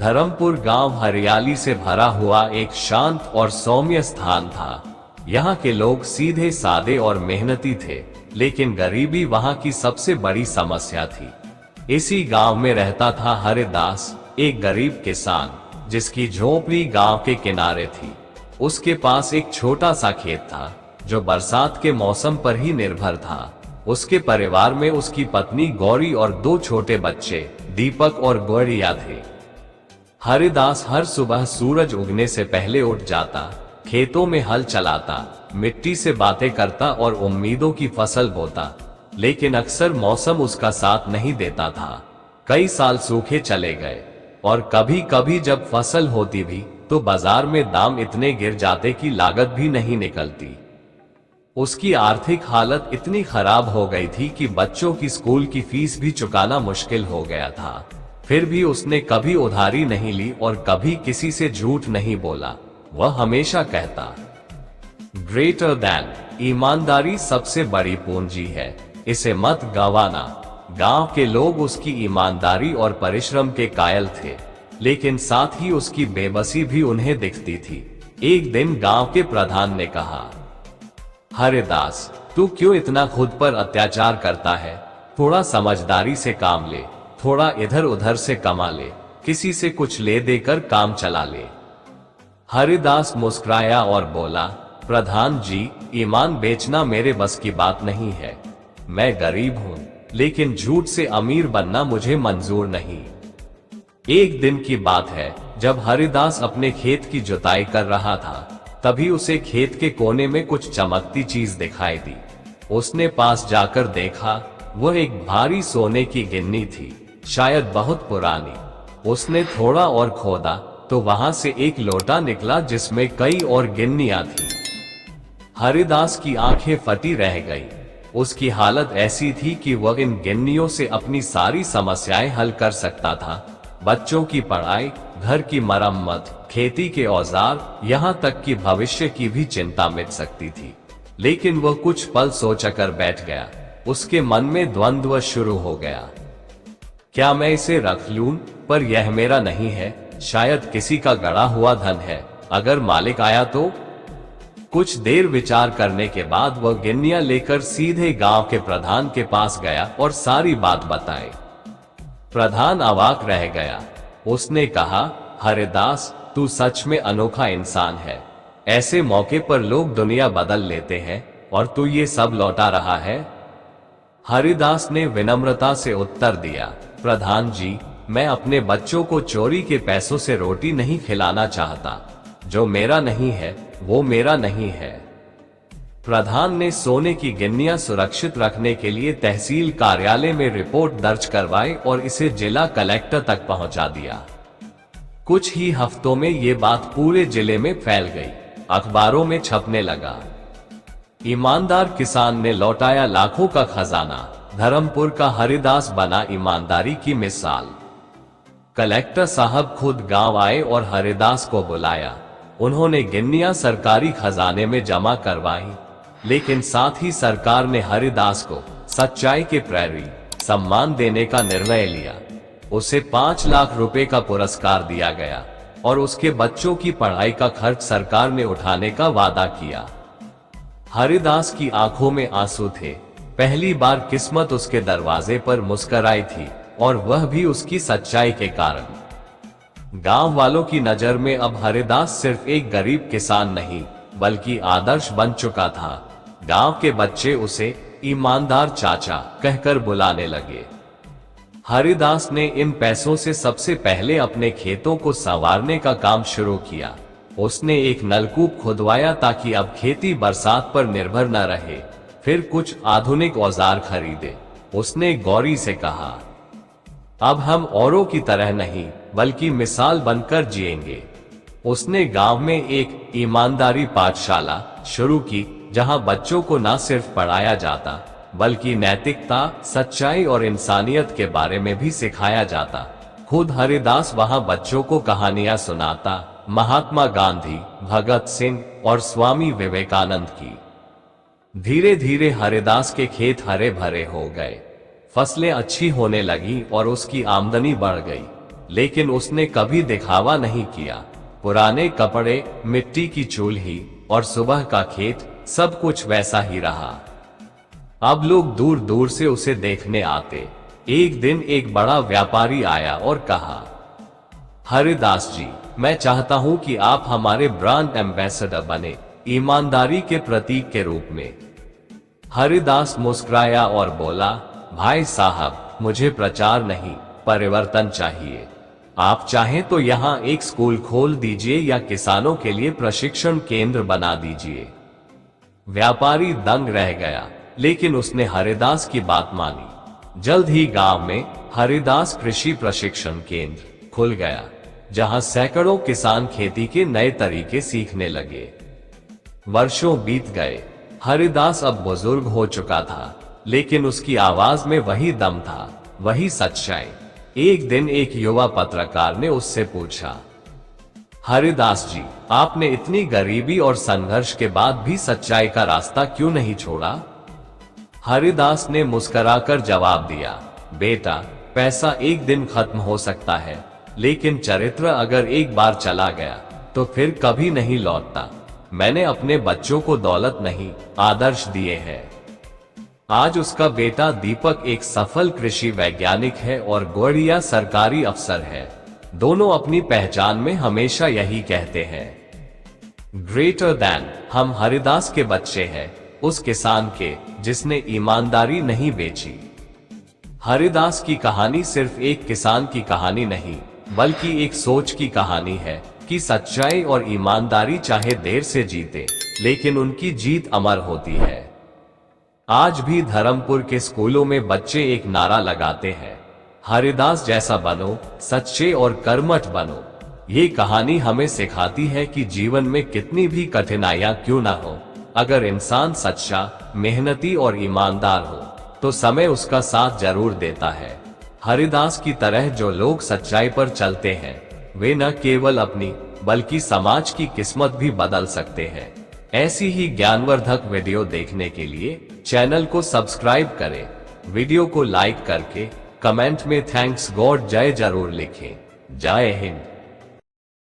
धर्मपुर गांव हरियाली से भरा हुआ एक शांत और सौम्य स्थान था। यहाँ के लोग सीधे सादे और मेहनती थे, लेकिन गरीबी वहाँ की सबसे बड़ी समस्या थी। इसी गांव में रहता था हरिदास, एक गरीब किसान जिसकी झोपड़ी गांव के किनारे थी। उसके पास एक छोटा सा खेत था जो बरसात के मौसम पर ही निर्भर था। उसके परिवार में उसकी पत्नी गौरी और 2 छोटे बच्चे दीपक और गौरिया थे। हरिदास हर सुबह सूरज उगने से पहले उठ जाता, खेतों में हल चलाता, मिट्टी से बातें करता और उम्मीदों की फसल बोता। लेकिन अक्सर मौसम उसका साथ नहीं देता था। कई साल सूखे चले गए और कभी कभी जब फसल होती भी तो बाजार में दाम इतने गिर जाते कि लागत भी नहीं निकलती। उसकी आर्थिक हालत इतनी खराब हो गई थी कि बच्चों की स्कूल की फीस भी चुकाना मुश्किल हो गया था। फिर भी उसने कभी उधारी नहीं ली और कभी किसी से झूठ नहीं बोला। वह हमेशा कहता, ग्रेटर दैन, ईमानदारी सबसे बड़ी पूंजी है, इसे मत गंवाना। गांव के लोग उसकी ईमानदारी और परिश्रम के कायल थे, लेकिन साथ ही उसकी बेबसी भी उन्हें दिखती थी। एक दिन गांव के प्रधान ने कहा, हरिदास, तू क्यों इतना खुद पर अत्याचार करता है? थोड़ा समझदारी से काम ले, थोड़ा इधर उधर से कमा ले, किसी से कुछ ले देकर काम चला ले। हरिदास मुस्कुराया और बोला, प्रधान जी, ईमान बेचना मेरे बस की बात नहीं है। मैं गरीब हूँ, लेकिन झूठ से अमीर बनना मुझे मंजूर नहीं। एक दिन की बात है, जब हरिदास अपने खेत की जुताई कर रहा था, तभी उसे खेत के कोने में कुछ चमकती चीज दिखाई दी। उसने पास जाकर देखा, वह एक भारी सोने की गिन्नी थी, शायद बहुत पुरानी। उसने थोड़ा और खोदा तो वहां से एक लोटा निकला जिसमें कई और गिन्नियां थी। हरिदास की आंखें फटी रह गई। उसकी हालत ऐसी थी कि वह इन गिन्नियों से अपनी सारी समस्याएं हल कर सकता था। बच्चों की पढ़ाई, घर की मरम्मत, खेती के औजार, यहाँ तक कि भविष्य की भी चिंता मिट सकती थी। लेकिन वह कुछ पल सोचकर बैठ गया। उसके मन में द्वंद्व शुरू हो गया। क्या मैं इसे रख लूं? पर यह मेरा नहीं है, शायद किसी का गड़ा हुआ धन है। अगर मालिक आया तो? कुछ देर विचार करने के बाद वह गिन्नियां लेकर सीधे गांव के प्रधान के पास गया और सारी बात बताई। प्रधान अवाक रह गया। उसने कहा, हरिदास, तू सच में अनोखा इंसान है। ऐसे मौके पर लोग दुनिया बदल लेते हैं और तू ये सब लौटा रहा है। हरिदास ने विनम्रता से उत्तर दिया, प्रधान जी, मैं अपने बच्चों को चोरी के पैसों से रोटी नहीं खिलाना चाहता। जो मेरा नहीं है वो मेरा नहीं है। प्रधान ने सोने की गिन्नियां सुरक्षित रखने के लिए तहसील कार्यालय में रिपोर्ट दर्ज करवाई और इसे जिला कलेक्टर तक पहुंचा दिया। कुछ ही हफ्तों में ये बात पूरे जिले में फैल गई, अखबारों में छपने लगा। ईमानदार किसान ने लौटाया लाखों का खजाना, धर्मपुर का हरिदास बना ईमानदारी की मिसाल। कलेक्टर साहब खुद गांव आए और हरिदास को बुलाया। उन्होंने गिन्नियां सरकारी खजाने में जमा करवाई, लेकिन साथ ही सरकार ने हरिदास को सच्चाई के प्रहरी सम्मान देने का निर्णय लिया। उसे 5 लाख रुपए का पुरस्कार दिया गया और उसके बच्चों की पढ़ाई का खर्च सरकार ने उठाने का वादा किया। हरिदास की आंखों में आंसू थे। पहली बार किस्मत उसके दरवाजे पर मुस्कुराई थी, और वह भी उसकी सच्चाई के कारण। गांव वालों की नजर में अब हरिदास सिर्फ एक गरीब किसान नहीं, बल्कि आदर्श बन चुका था। गांव के बच्चे उसे ईमानदार चाचा कहकर बुलाने लगे। हरिदास ने इन पैसों से सबसे पहले अपने खेतों को संवारने का काम शुरू किया। उसने एक नलकूप खुदवाया ताकि अब खेती बरसात पर निर्भर न रहे। फिर कुछ आधुनिक औजार खरीदे। उसने गौरी से कहा, अब हम औरों की तरह नहीं, बल्कि मिसाल बनकर जिएंगे। उसने गांव में एक ईमानदारी पाठशाला शुरू की, जहां बच्चों को न सिर्फ पढ़ाया जाता, बल्कि नैतिकता, सच्चाई और इंसानियत के बारे में भी सिखाया जाता। खुद हरिदास वहां बच्चों को कहानियां सुनाता, महात्मा गांधी, भगत सिंह और स्वामी विवेकानंद की। धीरे धीरे हरिदास के खेत हरे भरे हो गए, फसलें अच्छी होने लगी और उसकी आमदनी बढ़ गई। लेकिन उसने कभी दिखावा नहीं किया। पुराने कपड़े, मिट्टी की चूल्ही और सुबह का खेत, सब कुछ वैसा ही रहा। अब लोग दूर दूर से उसे देखने आते। एक दिन एक बड़ा व्यापारी आया और कहा, हरिदास जी, मैं चाहता हूं कि आप हमारे ब्रांड एम्बेसडर बने, ईमानदारी के प्रतीक के रूप में। हरिदास मुस्कुराया और बोला, भाई साहब, मुझे प्रचार नहीं, परिवर्तन चाहिए। आप चाहें तो यहाँ एक स्कूल खोल दीजिए या किसानों के लिए प्रशिक्षण केंद्र बना दीजिए। व्यापारी दंग रह गया, लेकिन उसने हरिदास की बात मानी। जल्द ही गांव में हरिदास कृषि प्रशिक्षण केंद्र खुल गया, जहां सैकड़ों किसान खेती के नए तरीके सीखने लगे। वर्षों बीत गए। हरिदास अब बुजुर्ग हो चुका था, लेकिन उसकी आवाज में वही दम था, वही सच्चाई। एक दिन एक युवा पत्रकार ने उससे पूछा, हरिदास जी, आपने इतनी गरीबी और संघर्ष के बाद भी सच्चाई का रास्ता क्यों नहीं छोड़ा? हरिदास ने मुस्कुराकर जवाब दिया, बेटा, पैसा एक दिन खत्म हो सकता है, लेकिन चरित्र अगर एक बार चला गया तो फिर कभी नहीं लौटता। मैंने अपने बच्चों को दौलत नहीं, आदर्श दिए हैं। आज उसका बेटा दीपक एक सफल कृषि वैज्ञानिक है और गौड़िया सरकारी अफसर है। दोनों अपनी पहचान में हमेशा यही कहते हैं, ग्रेटर देन। हम हरिदास के बच्चे हैं, उस किसान के जिसने ईमानदारी नहीं बेची। हरिदास की कहानी सिर्फ एक किसान की कहानी नहीं, बल्कि एक सोच की कहानी है कि सच्चाई और ईमानदारी चाहे देर से जीते, लेकिन उनकी जीत अमर होती है। आज भी धर्मपुर के स्कूलों में बच्चे एक नारा लगाते हैं, हरिदास जैसा बनो, सच्चे और कर्मठ बनो। ये कहानी हमें सिखाती है कि जीवन में कितनी भी कठिनाइयां क्यों ना हो, अगर इंसान सच्चा, मेहनती और ईमानदार हो तो समय उसका साथ जरूर देता है। हरिदास की तरह जो लोग सच्चाई पर चलते हैं, वे न केवल अपनी बल्कि समाज की किस्मत भी बदल सकते हैं। ऐसी ही ज्ञानवर्धक वीडियो देखने के लिए चैनल को सब्सक्राइब करें। वीडियो को लाइक करके कमेंट में थैंक्स गॉड जय जरूर लिखें। जय हिंद।